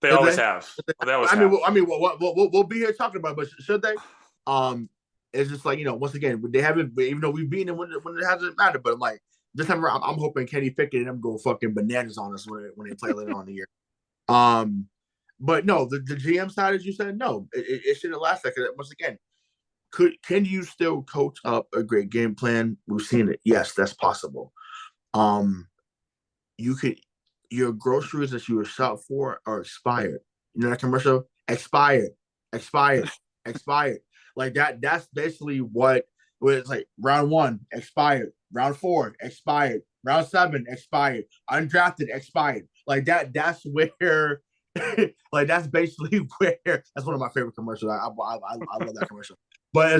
they always have. We'll be here talking about it, but should they? It's just like, once again, they haven't, even though we've beaten them when it hasn't mattered. But I'm like, this time around, I'm hoping Kenny Pickett and them go fucking bananas on us when they play later on in the year. But no, the GM side, as you said, no, it shouldn't last that. Because once again, can you still coach up a great game plan? We've seen it. Yes, that's possible. You could. Your groceries that you were shot for are expired. You know that commercial? Expired. Like that. That's basically what it's like. Round 1 expired. Round 4 expired. Round 7 expired. Undrafted expired. Like that. That's where. Like that's basically where. That's one of my favorite commercials. I love that commercial. But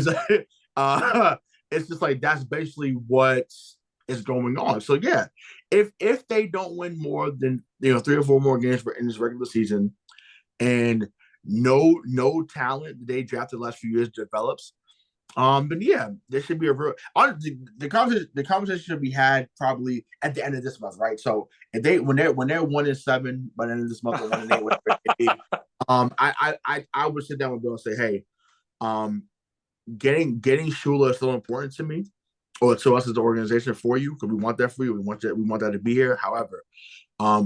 it's just like that's basically what is going on. So yeah, if they don't win more than 3 or 4 more games in this regular season, and no talent they drafted the last few years develops, then yeah, there should be a real the conversation should be had probably at the end of this month, right? So if when they're 1-7 by the end of this month or 1-8, whatever it may be, I would sit down with Bill and say, hey, getting Shula is still important to me, or to us as an organization, for you, because we want that for you. We want that to be here. However,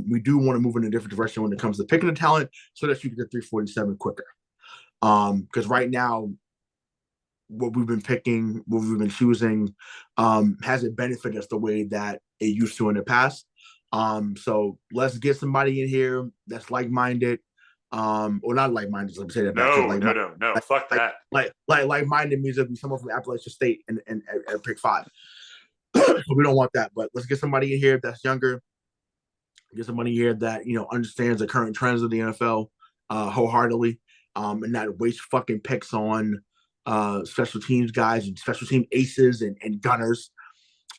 we do want to move in a different direction when it comes to picking the talent, so that you can get 347 quicker. Because right now, what we've been picking, what we've been choosing, hasn't benefited us the way that it used to in the past. So let's get somebody in here that's like-minded. Or not like-minded. Let me say that. No. Fuck that. Like-minded means it'll be someone from Appalachian State and pick 5. So we don't want that. But let's get somebody in here that's younger. Get somebody here that understands the current trends of the NFL wholeheartedly, and not waste fucking picks on special teams guys and special team aces and gunners.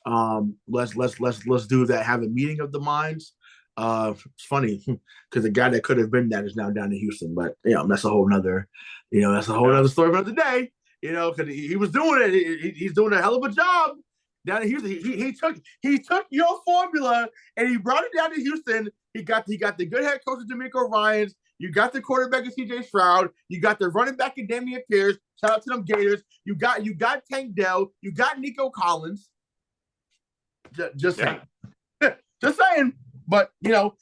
Let's do that. Have a meeting of the minds. It's funny because the guy that could have been that is now down in Houston, but that's a whole nother, other story for another day. Because he was doing it. He's doing a hell of a job down in Houston. He took your formula and he brought it down to Houston. He got the good head coach of D'Amico Ryans. You got the quarterback of CJ Stroud. You got the running back of Damian Pierce. Shout out to them Gators. You got Tank Dell. You got Nico Collins. Just saying. Just saying. But in all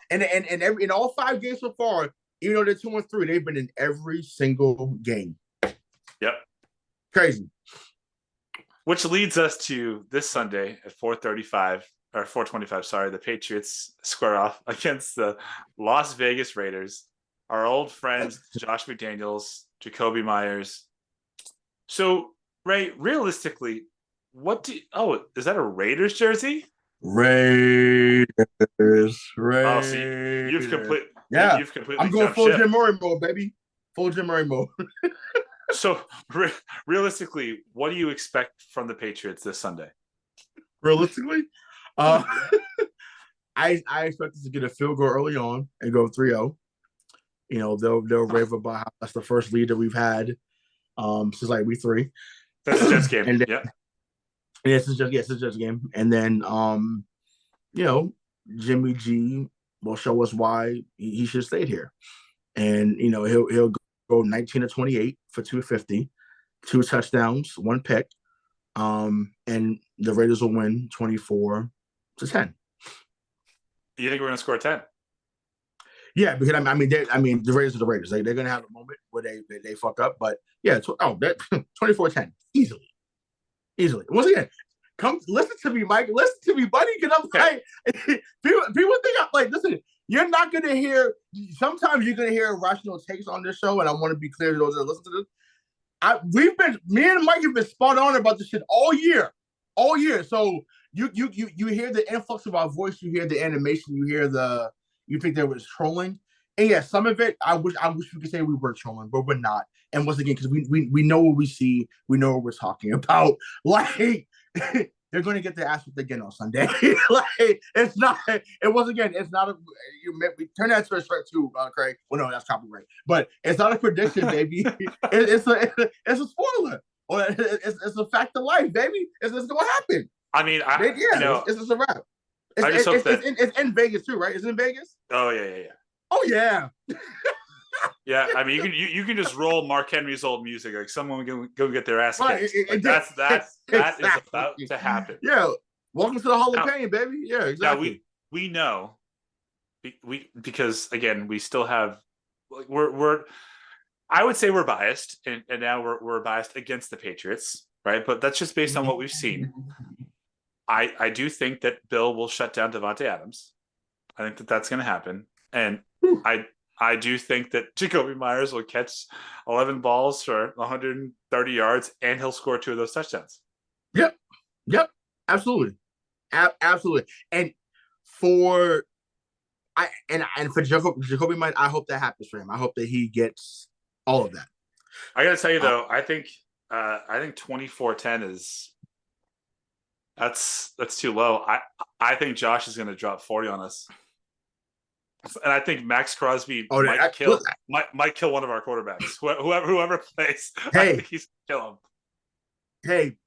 5 games so far, even though they're 2-3, they've been in every single game. Yep. Crazy. Which leads us to this Sunday at 4:25. Sorry, the Patriots square off against the Las Vegas Raiders. Our old friends Josh McDaniels, Jacoby Myers. So, Ray, realistically, is that a Raiders jersey? Raiders. Oh, see, you've completely. I'm going full Jim Murray mode, baby. Full Jim Murray mode. So, realistically, what do you expect from the Patriots this Sunday? Realistically, I expect us to get a field goal early on and go 3-0. You know, they'll rave about how that's the first lead that we've had since like week 3. That's a Jets game. And then, yeah. It's just a game. And then you know, Jimmy G will show us why he should have stayed here. And you know, he'll go 19 to 28 for 250, 2 touchdowns, 1 pick. And the Raiders will win 24-10. You think we're gonna score 10? Yeah, because I mean, the Raiders are the Raiders. They're gonna have a moment where they fuck up, but yeah, 24-10 easily. Once again, come listen to me, Mike. Listen to me, buddy. Because I'm like, people think I'm like, listen. You're not gonna hear. Sometimes you're gonna hear irrational takes on this show, and I want to be clear to those that listen to this. Me and Mike have been spot on about this shit all year. So you hear the influx of our voice, you hear the animation, you think there was trolling, and yeah, some of it I wish we could say we were trolling, but we're not. And once again, because we know what we see, we know what we're talking about. Like they're going to get their ass whipped again on Sunday. Like it's not. It was again. It's not a. We turn that to a shirt too, Craig. Well, no, that's copyright. But it's not a prediction, baby. It's a spoiler. Or it's a fact of life, baby. It's going to happen. I mean, it's just a wrap. It's in Vegas too, right? Is it in Vegas? Oh yeah. Oh yeah. Yeah, I mean, you can just roll Mark Henry's old music. Like someone go get their ass kicked. Like, that is about to happen. Yeah, welcome to the Hall of Fame, baby. Yeah, exactly. Now we know because again we still have we're I would say we're biased and now we're biased against the Patriots, right? But that's just based on what we've seen. I do think that Bill will shut down Davante Adams. I think that's going to happen, and I do think that Jacoby Myers will catch 11 balls for 130 yards, and he'll score 2 of those touchdowns. Yep, absolutely, absolutely. And for Jacoby Myers, I hope that happens for him. I hope that he gets all of that. I got to tell you though, I think 24-10 is that's too low. I think Josh is going to drop 40 on us. And I think Max Crosby might kill one of our quarterbacks. Whoever plays, I think he's going to kill him. Hey,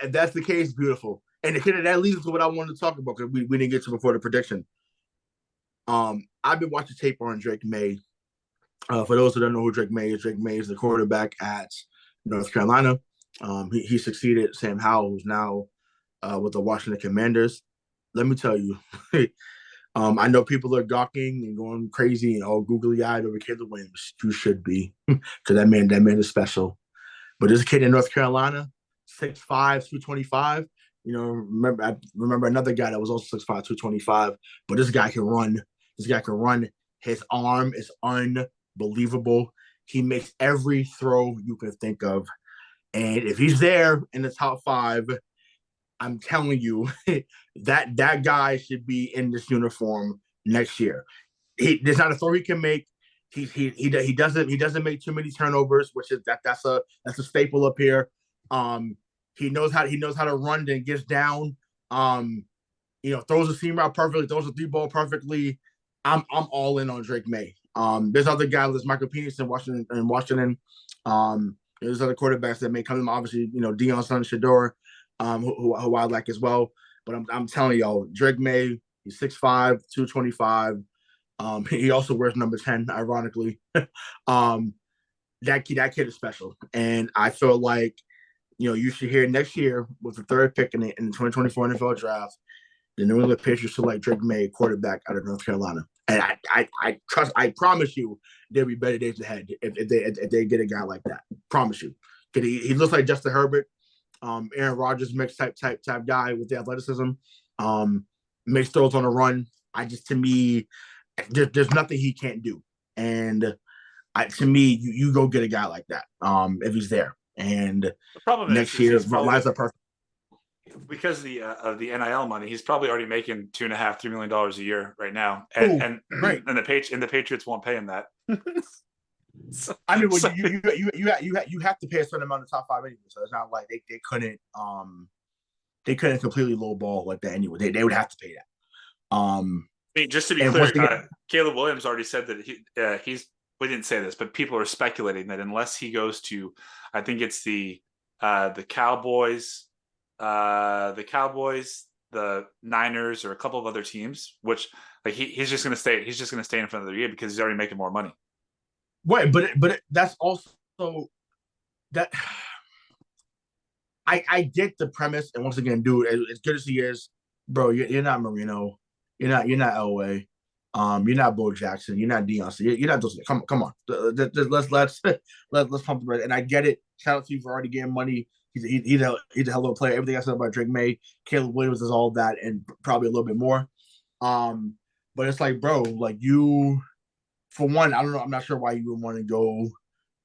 and that's the case, beautiful. And that leads to what I wanted to talk about because we didn't get to before the prediction. I've been watching tape on Drake May. For those who don't know who Drake May is the quarterback at North Carolina. He succeeded Sam Howell, who's now with the Washington Commanders. Let me tell you, I know people are gawking and going crazy and all googly-eyed over Caleb Williams. You should be, because that man is special. But this kid in North Carolina, 6'5", 225. You know, remember another guy that was also 6'5", 225. But this guy can run. His arm is unbelievable. He makes every throw you can think of. And if he's there in the top 5, I'm telling you, that guy should be in this uniform next year. There's not a throw he can make. He doesn't make too many turnovers, which is that's a staple up here. He knows how to run and gets down. Throws a seam route perfectly, throws a 3-ball perfectly. I'm all in on Drake May. There's other guys, there's Michael Penix in Washington. There's other quarterbacks that may come in, obviously, Deion Sanders, Shador, who I like as well. But I'm telling y'all, Drake May, he's 6'5", 225. He also wears number 10, ironically. That kid is special. And I feel like, you should hear next year with the 3rd pick in the 2024 NFL draft, the New England Patriots select Drake May, quarterback out of North Carolina. And I promise you, there'll be better days ahead if they get a guy like that. Promise you. He looks like Justin Herbert, Aaron Rodgers mix type guy with the athleticism. Makes throws on the run. To me, there's nothing he can't do. And to me, you go get a guy like that if he's there. And the problem next year, lines are perfect. Because of the NIL money, he's probably already making $2.5-3 million a year right now, and the Patriots won't pay him that. You have to pay a certain amount of top 5 anyway, so it's not like they couldn't completely lowball like that anyway. They would have to pay that. I mean, just to be And once clear, again, Caleb Williams already said that he's. We didn't say this, but people are speculating that unless he goes to, I think it's the Cowboys, the Niners, or a couple of other teams, which like he's just going to stay. He's just going to stay in front of the year because he's already making more money. right, but that's also that. I get the premise, and once again, dude, as good as he is, bro, you're not Marino, you're not Elway, you're not Bo Jackson, you're not Deion, so you're not those. Come on, let's pump the brakes. And I get it. Shout out to you for already getting money. He's a hell of a player. Everything I said about Drake May, Caleb Williams is all that, and probably a little bit more. But it's like, bro, like you, for one, I don't know. I'm not sure why you would want to go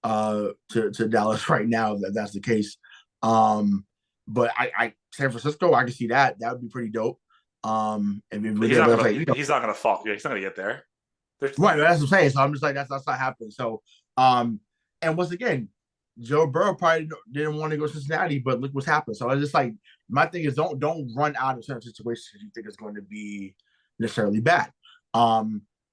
to Dallas right now. That's the case. But I San Francisco, I can see that. That would be pretty dope. And he's not gonna. He's not gonna fall. Yeah, he's not gonna get there. Right, that's what I'm saying. So I'm just like, that's not happening. So, and once again, Joe Burrow probably didn't want to go to Cincinnati, but look what's happened. So I just like, my thing is don't run out of certain situations you think it's going to be necessarily bad.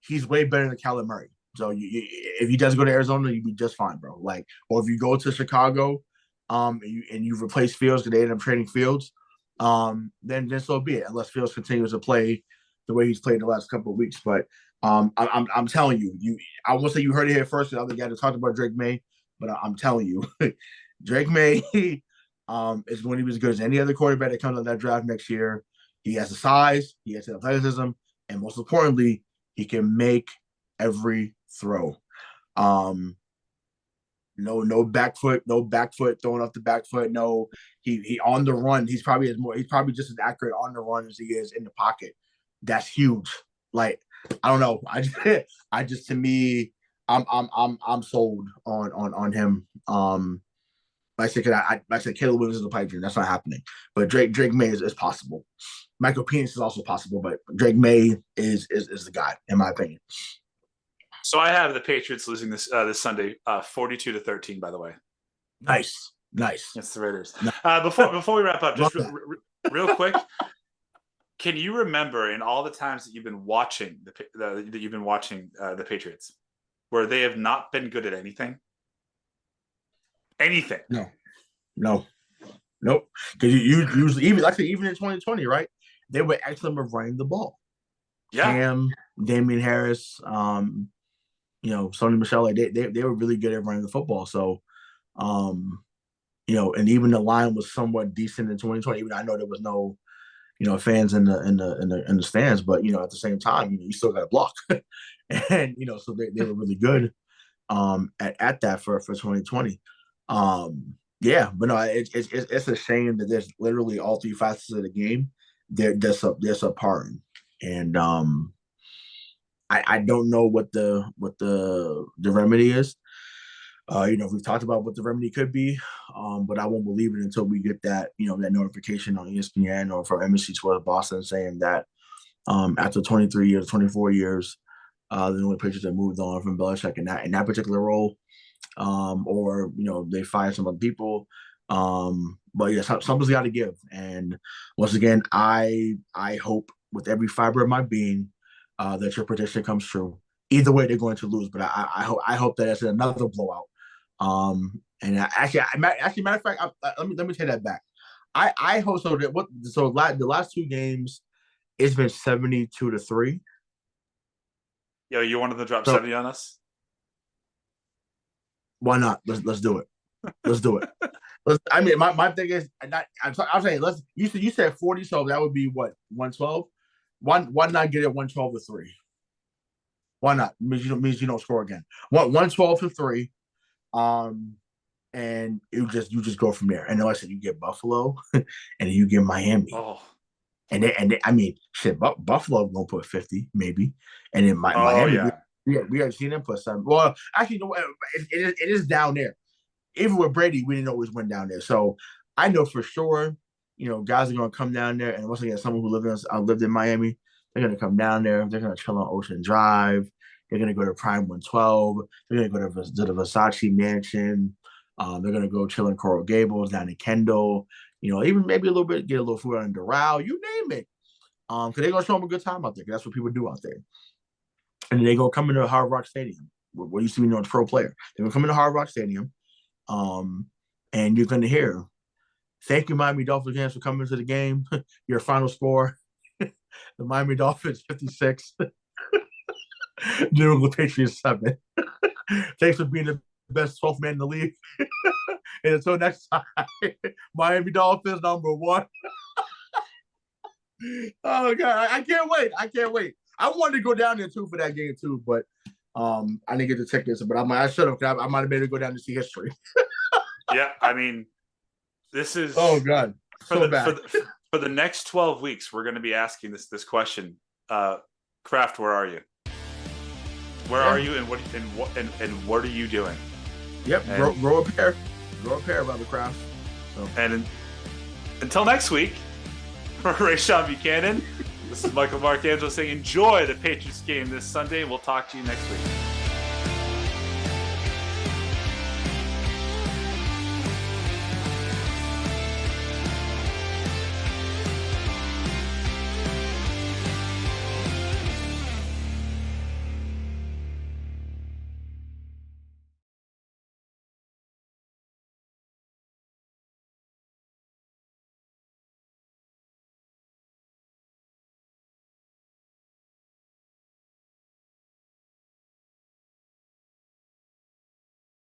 He's way better than Kyler Murray. So if he does go to Arizona, you'd be just fine, bro. Like, or if you go to Chicago, and you replace Fields because they end up trading Fields, then so be it. Unless Fields continues to play the way he's played the last couple of weeks. But I'm telling you, I won't say you heard it here first. The other guy that talked about Drake May, but I'm telling you, Drake May is going to be as good as any other quarterback that comes on that draft next year. He has the size, he has the athleticism, and most importantly, he can make every throw. No back foot throwing off the back foot. No, he on the run. He's probably just as accurate on the run as he is in the pocket. That's huge. Like, I don't know. I just to me, I'm sold on him. Like I said, Caleb Williams is a pipe dream. That's not happening. But Drake May is possible. Michael Penix is also possible, but Drake May is the guy, in my opinion. So I have the Patriots losing this Sunday, 42-13. By the way, nice. It's the Raiders. Nice. Before we wrap up, just real quick, can you remember in all the times that you've been watching the Patriots, where they have not been good at anything? Anything? No, nope. Because you usually even in 2020, right? They were excellent at running the ball. Yeah. Cam, Damian Harris, Sony Michel, like they were really good at running the football. So, and even the line was somewhat decent in 2020. Even I know there was no, fans in the stands, but at the same time, you still got to block, and so they were really good, at that for 2020. Yeah, but no, it's a shame that there's literally all three facets of the game. They're subpar, and I don't know what the remedy is. We've talked about what the remedy could be, but I won't believe it until we get that that notification on ESPN or from NBC Sports Boston saying that after 23 years, 24 years, the only Patriots that moved on from Belichick in that particular role, or they fired some other people. But yeah, something's got to give. And once again, I hope with every fiber of my being that your prediction comes true. Either way, they're going to lose, but I hope that it's another blowout. And matter of fact, let me take that back. I hope so. The last two games, it's been 72-3. Yo, you wanted to drop 70 on us? Why not? Let's do it. Let's do it. My thing is, I'm saying You said 40, so that would be what, 112. Why not get it 112-3? Why not? Means you don't score again. 112-3, and you just go from there. And then I said you get Buffalo, and then you get Miami. Oh. And they, shit, Buffalo gonna put 50 maybe, and then Miami. Yeah. We haven't seen them put 7. Well, actually, it is down there. Even with Brady, we didn't always win down there. So I know for sure, guys are gonna come down there, and once again, someone who lived in Miami, they're gonna come down there. They're gonna chill on Ocean Drive. They're gonna go to Prime 112. They're gonna go to the Versace Mansion. They're gonna go chill in Coral Gables, down in Kendall. Even maybe get a little food on Doral. You name it. Because they're gonna show them a good time out there. 'Cause that's what people do out there. And then they gonna come into Hard Rock Stadium. What used to be known as Pro Player. They're gonna come into Hard Rock Stadium, and you're gonna hear, "Thank you, Miami Dolphins fans, for coming to the game. Your final score: the Miami Dolphins 56, New England Patriots 7. Thanks for being the best 12th man in the league. And until next time, Miami Dolphins #1." Oh God, I can't wait! I can't wait. I wanted to go down there too for that game too, but I didn't get the tickets. But I should have. I might have made it go down to see history. Yeah, I mean, this is God, so bad. For the next 12 weeks, we're going to be asking this question. Kraft, where are you? Where are you, and what are you doing? Yep, grow a pair, brother Kraft. So. And until next week, for Rayhsawn Buchanan, this is Michael Marcangelo saying, enjoy the Patriots game this Sunday. We'll talk to you next week.